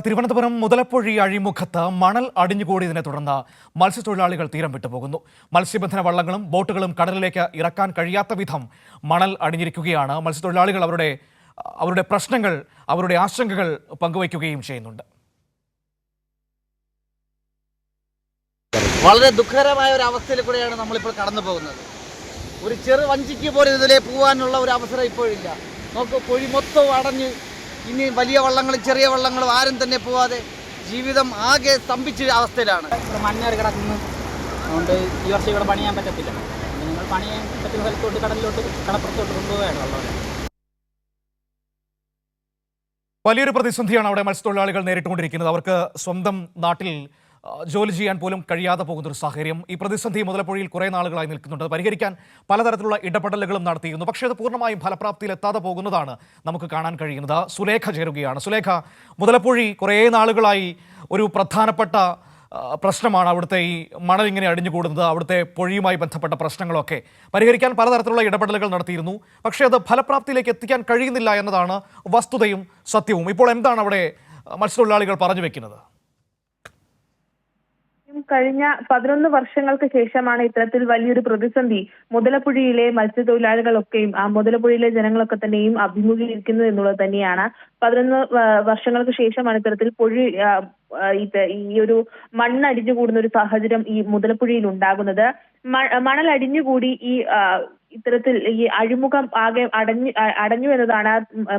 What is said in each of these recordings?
തിരുവനന്തപുരം മുതലപ്പൊഴി അഴിമുഖത്ത് മണൽ അടിഞ്ഞുകൂടിയതിനെ തുടർന്ന് മത്സ്യത്തൊഴിലാളികൾ തീരം വിട്ടുപോകുന്നു. മത്സ്യബന്ധന വള്ളങ്ങളും ബോട്ടുകളും കടലിലേക്ക് ഇറക്കാൻ കഴിയാത്ത വിധം മണൽ അടിഞ്ഞിരിക്കുകയാണ്. മത്സ്യത്തൊഴിലാളികൾ അവരുടെ പ്രശ്നങ്ങൾ, അവരുടെ ആശങ്കകൾ പങ്കുവയ്ക്കുകയും ചെയ്യുന്നുണ്ട്. വളരെ ദുഃഖകരമായ ഒരു അവസ്ഥയിൽ കൂടെയാണ് നമ്മളിപ്പോൾ കടന്നു പോകുന്നത്. ഒരു ചെറു വഞ്ചിക്ക് പോലും ഇതിലെ പോകാനുള്ള ഒരു അവസരം ഇപ്പോഴില്ല. നമുക്ക് പൊഴി മൊത്തം അടഞ്ഞ് ഇനി വലിയ വള്ളങ്ങളും ചെറിയ വള്ളങ്ങളും ആരും തന്നെ പോവാതെ ജീവിതം ആകെ സ്തംഭിച്ച അവസ്ഥയിലാണ്. മണ്ണേറി കിടക്കുന്നു. അതുകൊണ്ട് ഈ വർഷം ഇവിടെ പണിയാൻ പറ്റത്തില്ല. നിങ്ങൾ പണിയാൻ പറ്റുന്ന സ്ഥലത്തോട്ട് കടലിലോട്ട് കടപ്പുറത്തോട്ട് കൊണ്ടുപോവുകയാണ് ഉള്ളത്. വലിയൊരു പ്രതിസന്ധിയാണ് അവിടെ മത്സ്യത്തൊഴിലാളികൾ നേരിട്ടുകൊണ്ടിരിക്കുന്നത്. അവർക്ക് സ്വന്തം നാട്ടിൽ ജോലി ചെയ്യാൻ പോലും കഴിയാതെ പോകുന്നൊരു സാഹചര്യം. ഈ പ്രതിസന്ധി മുതലപ്പൊഴിയിൽ കുറേ നാളുകളായി നിൽക്കുന്നുണ്ട്. പരിഹരിക്കാൻ പലതരത്തിലുള്ള ഇടപെടലുകളും നടത്തിയിരുന്നു. പക്ഷേ അത് പൂർണ്ണമായും ഫലപ്രാപ്തിയിൽ എത്താതെ പോകുന്നതാണ് നമുക്ക് കാണാൻ കഴിയുന്നത്. സുലേഖ ചേരുകയാണ്. സുലേഖ, മുതലപ്പൊഴി കുറേ നാളുകളായി ഒരു പ്രധാനപ്പെട്ട പ്രശ്നമാണ്. അവിടുത്തെ ഈ മണൽ ഇങ്ങനെ അടിഞ്ഞുകൂടുന്നത്, അവിടുത്തെ പൊഴിയുമായി ബന്ധപ്പെട്ട പ്രശ്നങ്ങളൊക്കെ പരിഹരിക്കാൻ പലതരത്തിലുള്ള ഇടപെടലുകൾ നടത്തിയിരുന്നു. പക്ഷേ അത് ഫലപ്രാപ്തിയിലേക്ക് എത്തിക്കാൻ കഴിയുന്നില്ല എന്നതാണ് വസ്തുതയും സത്യവും. ഇപ്പോൾ എന്താണ് അവിടെ മത്സ്യത്തൊഴിലാളികൾ പറഞ്ഞു വെക്കുന്നത്? കഴിഞ്ഞ 11 വർഷങ്ങൾക്ക് ശേഷമാണ് ഇത്തരത്തിൽ വലിയൊരു പ്രതിസന്ധി മുതലപ്പുഴയിലെ മത്സ്യത്തൊഴിലാളികളൊക്കെയും മുതലപ്പുഴയിലെ ജനങ്ങളൊക്കെ തന്നെയും അഭിമുഖീകരിക്കുന്നത് എന്നുള്ളത് തന്നെയാണ്. 11 വർഷങ്ങൾക്ക് ശേഷമാണ് ഇത്തരത്തിൽ ഈ ഒരു മണ്ണ് അടിഞ്ഞുകൂടുന്ന ഒരു സാഹചര്യം ഈ മുതലപ്പുഴയിൽ ഉണ്ടാകുന്നത്. മണൽ അടിഞ്ഞുകൂടി ഇത്തരത്തിൽ ഈ അഴിമുഖം ആകെ അടഞ്ഞു എന്നതാണ്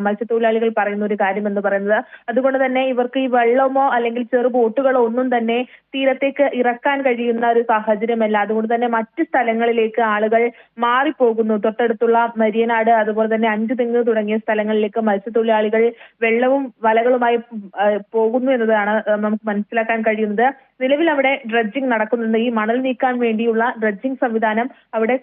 മത്സ്യത്തൊഴിലാളികൾ പറയുന്ന ഒരു കാര്യം എന്ന് പറയുന്നത്. അതുകൊണ്ട് തന്നെ ഇവർക്ക് ഈ വെള്ളമോ അല്ലെങ്കിൽ ചെറു ബോട്ടുകളോ ഒന്നും തന്നെ തീരത്തേക്ക് ഇറക്കാൻ കഴിയുന്ന ഒരു സാഹചര്യമല്ല. അതുകൊണ്ട് തന്നെ മറ്റു സ്ഥലങ്ങളിലേക്ക് ആളുകൾ മാറിപ്പോകുന്നു. തൊട്ടടുത്തുള്ള മരിയനാട്, അതുപോലെ തന്നെ അഞ്ചുതെങ്ങ് തുടങ്ങിയ സ്ഥലങ്ങളിലേക്ക് മത്സ്യത്തൊഴിലാളികൾ വെള്ളവും വലകളുമായി പോകുന്നു എന്നതാണ് നമുക്ക് മനസ്സിലാക്കാൻ കഴിയുന്നത്. നിലവിൽ അവിടെ ഡ്രഡ്ജിംഗ് നടക്കുന്നുണ്ട്. ഈ മണൽ നീക്കാൻ വേണ്ടിയുള്ള ഡ്രഡ്ജിംഗ് സംവിധാനം അവിടെ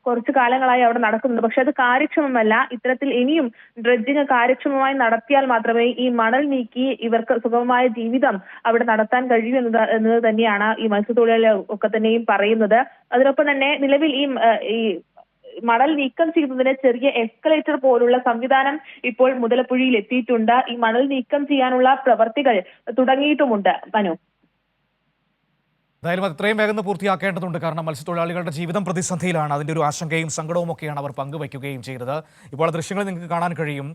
കുറച്ചു കാലങ്ങളായി അവിടെ നടക്കുന്നുണ്ട്. പക്ഷെ അത് കാര്യക്ഷമമല്ല. ഇത്തരത്തിൽ ഇനിയും ഡ്രഡ്ജിംഗ് കാര്യക്ഷമമായി നടത്തിയാൽ മാത്രമേ ഈ മണൽ നീക്കി ഇവർക്ക് സുഗമമായ ജീവിതം അവിടെ നടത്താൻ കഴിയൂ എന്നത് തന്നെയാണ് ഈ മത്സ്യത്തൊഴിലാളികൾ ഒക്കെ തന്നെയും പറയുന്നത്. അതിനൊപ്പം തന്നെ നിലവിൽ ഈ മണൽ നീക്കം ചെയ്യുന്നതിന് ചെറിയ എസ്കലേറ്റർ പോലുള്ള സംവിധാനം ഇപ്പോൾ മുതലപ്പുഴയിൽ എത്തിയിട്ടുണ്ട്. ഈ മണൽ നീക്കം ചെയ്യാനുള്ള പ്രവർത്തികൾ തുടങ്ങിയിട്ടുമുണ്ട്. മനു, എന്തായാലും അത് എത്രയും വേഗം പൂർത്തിയാക്കേണ്ടതുണ്ട്. കാരണം മത്സ്യത്തൊഴിലാളികളുടെ ജീവിതം പ്രതിസന്ധിയിലാണ്. അതിൻ്റെ ഒരു ആശങ്കയും സങ്കടവും ഒക്കെയാണ് അവർ പങ്കുവയ്ക്കുകയും ചെയ്തത്. ഇപ്പോൾ ദൃശ്യങ്ങൾ നിങ്ങൾക്ക് കാണാൻ കഴിയും.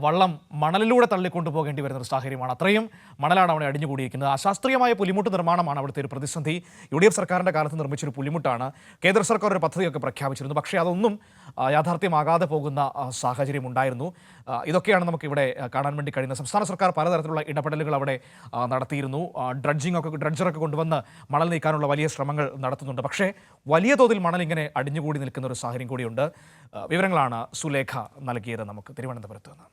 വള്ളം മണലിലൂടെ തള്ളിക്കൊണ്ടുപോകേണ്ടി വരുന്ന ഒരു സാഹചര്യമാണ്. അത്രയും മണലാണ് അവിടെ അടിഞ്ഞുകൂടിയിരിക്കുന്നത്. അശാസ്ത്രീയമായ പുലിമുട്ട് നിർമ്മാണമാണ് അവിടുത്തെ ഒരു പ്രതിസന്ധി. UDF സർക്കാരിൻ്റെ കാലത്ത് നിർമ്മിച്ചൊരു പുലിമുട്ടാണ്. കേന്ദ്ര സർക്കാർ ഒരു പദ്ധതിയൊക്കെ പ്രഖ്യാപിച്ചിരുന്നു. പക്ഷേ അതൊന്നും യാഥാർത്ഥ്യമാകാതെ പോകുന്ന സാഹചര്യം ഉണ്ടായിരുന്നു. ഇതൊക്കെയാണ് നമുക്കിവിടെ കാണാൻ വേണ്ടി കഴിയുന്നത്. സംസ്ഥാന സർക്കാർ പലതരത്തിലുള്ള ഇടപെടലുകൾ അവിടെ നടത്തിയിരുന്നു. ഡ്രഡ്ജറൊക്കെ കൊണ്ടുവന്ന് മണൽ നീക്കാനുള്ള വലിയ ശ്രമങ്ങൾ നടത്തുന്നുണ്ട്. പക്ഷേ വലിയ തോതിൽ മണൽ ഇങ്ങനെ അടിഞ്ഞുകൂടി നിൽക്കുന്ന ഒരു സാഹചര്യം കൂടിയുണ്ട്. വിവരങ്ങളാണ് സുലേഖ നൽകിയത് നമുക്ക് തിരുവനന്തപുരത്ത് നിന്ന്.